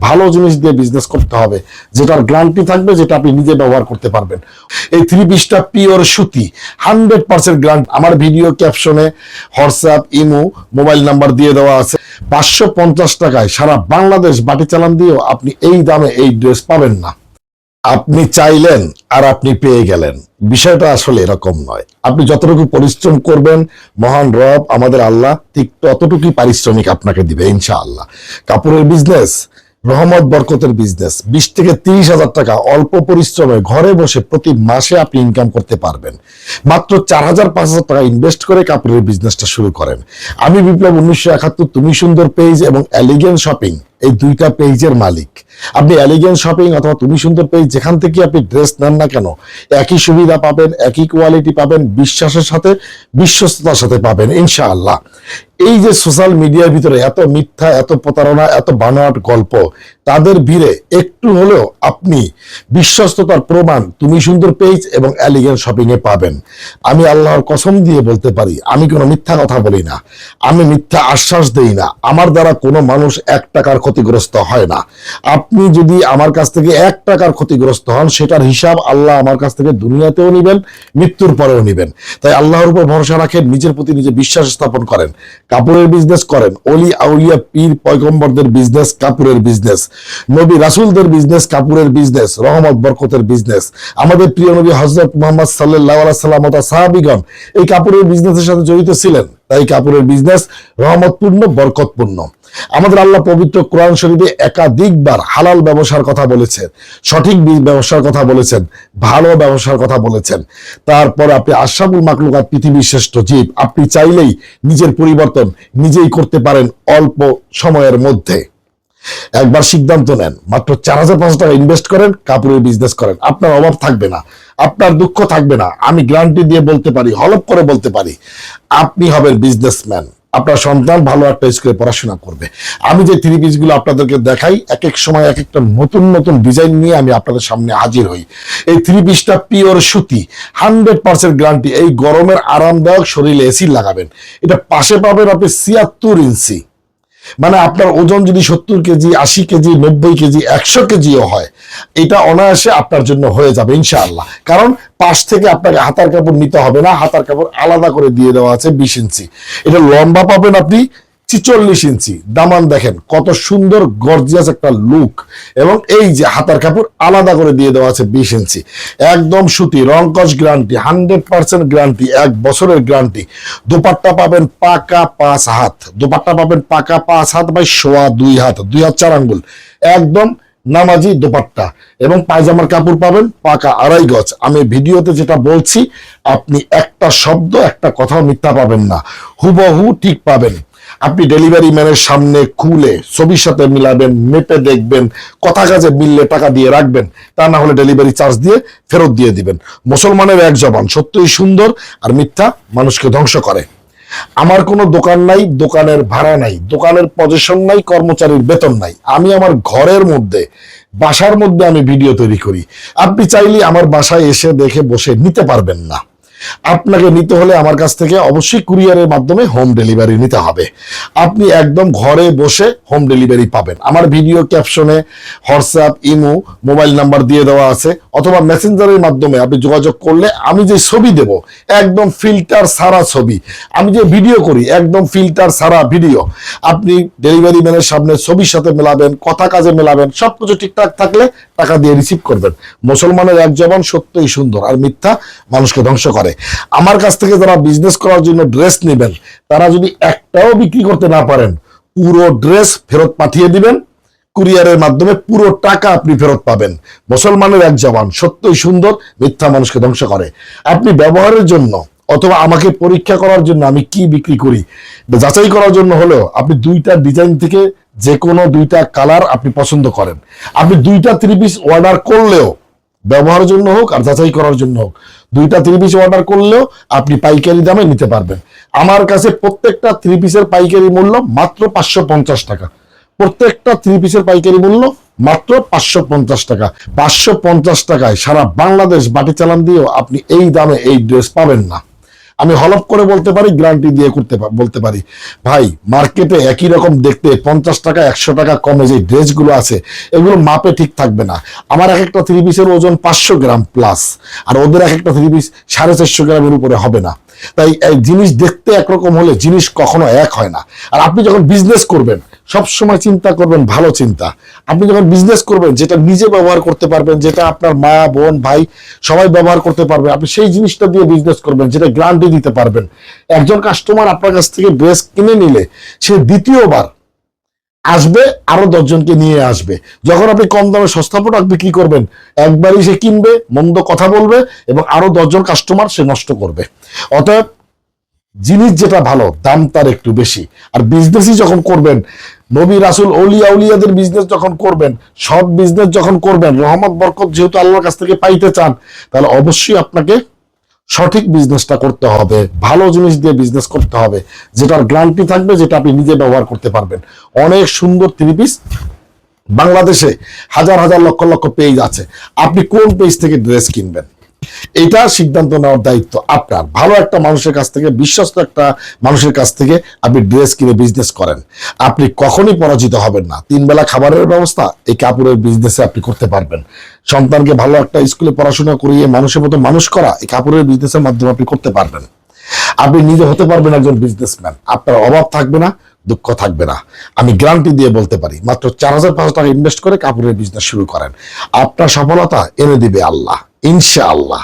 ভালো জিনিস দিয়ে বিজনেস করতে হবে, যেটার গ্যারান্টি থাকবে, যেটা আপনি নিজে ব্যবহার করতে পারবেন। এই 3 পিসটা পিওর সুতি, 100% গ্যারান্টি। আমার ভিডিও ক্যাপশনে হোয়াটসঅ্যাপ, ইমো, মোবাইল নাম্বার দিয়ে দেওয়া আছে। 550 টাকায় সারা বাংলাদেশ বাটি চালান দিয়েও আপনি এই দামে এই ড্রেস পাবেন না। আপনি চাইলেন আর আপনি পেয়ে গেলেন, বিষয়টা আসলে এরকম নয়। আপনি যতটুকু পরিশ্রম করবেন, মহান রব আমাদের আল্লাহ ঠিক ততটুকুই পারিশ্রমিক আপনাকে দিবে ইনশাআল্লাহ। কাপড়ের বিজনেস রহমত বরকতের বিজনেস। 20 থেকে 30 হাজার টাকা অল্প পরিশ্রমে ঘরে বসে প্রতি মাসে আপনি ইনকাম করতে পারবেন। মাত্র 4,000-5,000 টাকা ইনভেস্ট করে কাপড়ের বিজনেসটা শুরু করেন। আমি বিপ্লব 1971, তুমি সুন্দর পেজ এবং এলিগেন্ট শপিং, এই দুইটা পেজের মালিক। আপনি এলিগেন্ট শপিং অথবা তুমি সুন্দর পেজ যেখান থেকে আপনি ড্রেস নেন না কেন, একই সুবিধা পাবেন, একই কোয়ালিটি পাবেন, বিশ্বাসের সাথে, বিশ্বস্ততার সাথে পাবেন ইনশাআল্লাহ। এই যে সোশ্যাল মিডিয়ার ভিতরে এত মিথ্যা, এত প্রতারণা, এত বানোয়াট গল্প, তাদের ভিড়ে একটু হলেও আপনি বিশ্বস্ততার প্রমাণ তুমি সুন্দর পেজ এবং এলিগেন্ট শপিং এ পাবেন। আমি আল্লাহর কসম দিয়ে বলতে পারি, আমি কোনো মিথ্যা কথা বলি না, আমি মিথ্যা আশ্বাস দেই না। আমার দ্বারা কোনো মানুষ 1 টাকার ক্ষতিগ্রস্ত হয় না। আপনি যদি আমার কাছ থেকে 1 টাকার ক্ষতিগ্রস্ত হন, সেটার হিসাব আল্লাহ আমার কাছ থেকে দুনিয়াতেও নিবেন, মৃত্যুর পরেও নিবেন। তাই আল্লাহর উপর ভরসা রাখেন, নিজের প্রতি নিজে বিশ্বাস স্থাপন করেন, কাপড়ের বিজনেস করেন। অলি আউলিয়া পীর পয়গম্বরদের বিজনেস কাপড়ের বিজনেস, নবী রাসূলদের বিজনেস কাপড়ের বিজনেস, রহমত বরকতের বিজনেস। আমাদের প্রিয় নবী হযরত মুহাম্মদ সাল্লাল্লাহু আলাইহি সাল্লাম ও তার সাহাবীগণ এই কাপড়ের বিজনেসের সাথে জড়িত ছিলেন। তাই কাপড়ের বিজনেস রহমতপূর্ণ, বরকতপূর্ণ। আমাদের আল্লাহ পবিত্র কোরআন শরীফে একাধিকবার হালাল ব্যবসার কথা বলেছেন, সঠিক ব্যবসার কথা বলেছেন, ভালো ব্যবসার কথা বলেছেন। তারপর আপনি আশরাফুল মাখলুকাত, পৃথিবীর শ্রেষ্ঠ জীব, আপনি চাইলেই নিজের পরিবর্তন নিজেই করতে পারেন অল্প সময়ের মধ্যে। একবার সিদ্ধান্ত নেন, মাত্র 4,500 টাকা ইনভেস্ট করেন, কাপড়ের বিজনেস করেন। আপনার অভাব থাকবে না, আপনার দুঃখ থাকবে না। আমি গ্যারান্টি দিয়ে বলতে পারি, হলফ করে বলতে পারি, আপনি হবেন বিজনেসম্যান। আপনার সন্তান ভালো একটা স্কুলে পড়াশোনা করবে। আমি যে 3 পিসগুলো আপনাদেরকে দেখাই, এক এক সময় এক একটা নতুন নতুন ডিজাইন নিয়ে আমি আপনাদের সামনে হাজির হই। এই 3 পিসটা পিওর সুতি, 100% গ্যারান্টি। এই গরমের আরামদায়ক শরীরে এসি লাগাবেন। এটা পাশে পাবেন আপনি 76 ইঞ্চি, মানে আপনার ওজন যদি 70 কেজি, 80 কেজি, 90 কেজি, 100 কেজিও হয়, এটা অনায়াসে আপনার জন্য হয়ে যাবে ইনশাআল্লাহ। কারণ পাশ থেকে আপনাকে হাতার কাপড় নিতে হবে না, হাতার কাপড় আলাদা করে দিয়ে দেওয়া আছে 20 ইঞ্চি। এটা লম্বা পাবেন আপনি 46 ইঞ্চি। দামান দেখেন কত সুন্দর গর্জিয়াস একটা লুক, এবং এই যে হাতার কাপড় আলাদা করে দিয়ে দেওয়া আছে 20 ইঞ্চি। একদম সুতি, রংকশ গ্যারান্টি, 100% গ্যারান্টি, 1 বছরের গ্যারান্টি। দোপাট্টা পাবেন পাকা 5 হাত, দোপাট্টা পাবেন পাকা 5 হাত বাই 2.25 হাত, 2 হাত 4 আঙ্গুল, একদম নামাজি দোপাট্টা। এবং পায়জামার কাপড় পাবেন পাকা 2.5 গজ। আমি ভিডিওতে যেটা বলছি, আপনি একটা শব্দ, একটা কথাও মিথ্যা পাবেন না, হুবহু ঠিক পাবেন। আপনি ডেলিভারি ম্যানের সামনে খুলে ছবির সাথে মিলাবেন, মেপে দেখবেন, কথা কাজে মিললে টাকা দিয়ে রাখবেন, তা না হলে ডেলিভারি চার্জ দিয়ে ফেরত দিয়ে দিবেন। মুসলমানের এক জবান, সত্যই সুন্দর আর মিথ্যা মানুষকে ধ্বংস করে। আমার কোনো দোকান নাই, দোকানের ভাড়া নাই, দোকানের পজিশন নাই, কর্মচারীর বেতন নাই। আমি আমার ঘরের মধ্যে, বাসার মধ্যে আমি ভিডিও তৈরি করি। আপনি চাইলে আমার বাসায় এসে দেখে বসে নিতে পারবেন না। আপনাকে নিতে হলে আমার কাছ থেকে অবশ্যই কুরিয়ারের মাধ্যমে হোম ডেলিভারি নিতে হবে। আপনি একদম ঘরে বসে হোম ডেলিভারি পাবেন। আমার ভিডিও ক্যাপশনে হোয়াটসঅ্যাপ, ইমো, মোবাইল নাম্বার দিয়ে দেওয়া আছে, অথবা মেসেঞ্জারের মাধ্যমে আপনি যোগাযোগ করলে আমি যে ছবি দেব, একদম ফিল্টার ছাড়া ছবি। আমি যে ভিডিও করি, একদম ফিল্টার ছাড়া ভিডিও। আপনি ডেলিভারি ম্যানের সামনে ছবির সাথে মেলাবেন, কথা কাজে মেলাবেন, সবকিছু ঠিকঠাক থাকলে টাকা দিয়ে রিসিভ করবেন। মুসলমানের এক জবান, সত্যই সুন্দর আর মিথ্যা মানুষকে ধ্বংস করে। আমার কাছ থেকে যারা বিজনেস করার জন্য ড্রেস নেবেন, তারা যদি একটাও বিক্রি করতে না পারেন, পুরো ড্রেস ফেরত পাঠিয়ে দিবেন কুরিয়ারের মাধ্যমে, পুরো টাকা আপনি ফেরত পাবেন। মুসলমানের এক জবান, সত্যই সুন্দর, মিথ্যা মানুষকে ধ্বংস করে। আপনি ব্যবহারের জন্য অথবা আমাকে পরীক্ষা করার জন্য আমি কি বিক্রি করি যাচাই করার জন্য হলেও আপনি 2টা ডিজাইন থেকে যে কোনো 2টা কালার আপনি পছন্দ করেন, আপনি 2টা 3 পিস অর্ডার করলেও, ব্যবহারের জন্য হোক আর যাচাই করার জন্য হোক, 2টা 3 পিস অর্ডার করলেও আপনি পাইকারি দামে নিতে পারবেন। আমার কাছে প্রত্যেকটা 3 পিসের পাইকারি মূল্য মাত্র 550 টাকা। প্রত্যেকটা 3 পিসের পাইকারি মূল্য মাত্র 550 টাকা। 550 টাকায় সারা বাংলাদেশ বাটি চালান দিয়েও আপনি এই দামে এই ড্রেস পাবেন না। আমি হলফ করে বলতে পারি, গ্যারান্টি দিয়ে বলতে পারি, ভাই মার্কেটে একই রকম দেখতে 50 টাকা 100 টাকা কমে যে ড্রেসগুলো আছে এগুলো মাপে ঠিক থাকবে না। আমার এক একটা থ্রি পিসের ওজন 500 গ্রাম প্লাস, আর ওদের এক একটা থ্রি পিস 450 গ্রামের উপরে হবে না। তাই এই জিনিস দেখতে একরকম হলে জিনিস কখনো এক হয় না। আর আপনি যখন বিজনেস করবেন সবসময় চিন্তা করবেন ভালো চিন্তা। আপনি যখন বিজনেস করবেন যেটা নিজে ব্যবহার করতে পারবেন, যেটা আপনার মা বোন ভাই সবাই ব্যবহার করতে পারবে, আপনি সেই জিনিসটা দিয়ে বিজনেস করবেন, যেটা গ্যারান্টি দিতে পারবেন। একজন কাস্টমার আপনার কাছ থেকে ড্রেস কিনে নিলে সে দ্বিতীয়বার আসবে, আরো 10 জনকে নিয়ে আসবে। যখন আপনি কম দামে সস্তা প্রোডাক্ট বিক্রি করবেন, একবারই সে কিনবে, মন্দ কথা বলবে এবং আরো 10 জন কাস্টমার সে নষ্ট করবে। অতএব জিনিস যেটা ভালো দাম তার একটু বেশি। আর বিজনেসই যখন করবেন, নবী রাসূল ওলিয়া উলিয়াদের বিজনেস যখন করবেন, সৎ বিজনেস যখন করবেন, রহমত বরকত যেহেতু আল্লাহর কাছ থেকে পাইতে চান, তাহলে অবশ্যই আপনাকে সঠিক বিজনেসটা করতে হবে, ভালো জিনিস দিয়ে বিজনেস করতে হবে, যেটার গ্যারান্টি থাকবে, যেটা আপনি নিজে ব্যবহার করতে পারবেন। অনেক সুন্দর থ্রি পিস বাংলাদেশে হাজার হাজার লক্ষ লক্ষ পেজ আছে, আপনি কোন পেজ থেকে ড্রেস কিনবেন এটা সিদ্ধান্ত নেওয়ার দায়িত্ব আপনার। ভালো একটা মানুষের কাছ থেকে, বিশ্বস্ত একটা মানুষের কাছ থেকে আপনি ড্রেস কিনে বিজনেস করেন, আপনি কখনোই পরাজিত হবেন না। 3 বেলা খাবারের ব্যবস্থা এই কাপড়ের বিজনেসে আপনি করতে পারবেন। সন্তানকে ভালো একটা স্কুলে পড়াশোনা করিয়ে মানুষের মতো মানুষ করা এই কাপড়ের বিজনেসের মাধ্যমে আপনি করতে পারবেন। আপনি নিজে হতে পারবেন একজন বিজনেসম্যান, আপনার অভাব থাকবে না, দুঃখ থাকবে না। আমি গ্যারান্টি দিয়ে বলতে পারি, মাত্র 4,500 টাকা ইনভেস্ট করে কাপড়ের বিজনেস শুরু করেন, আপনার সফলতা এনে দিবে আল্লাহ, ইনশাআল্লাহ।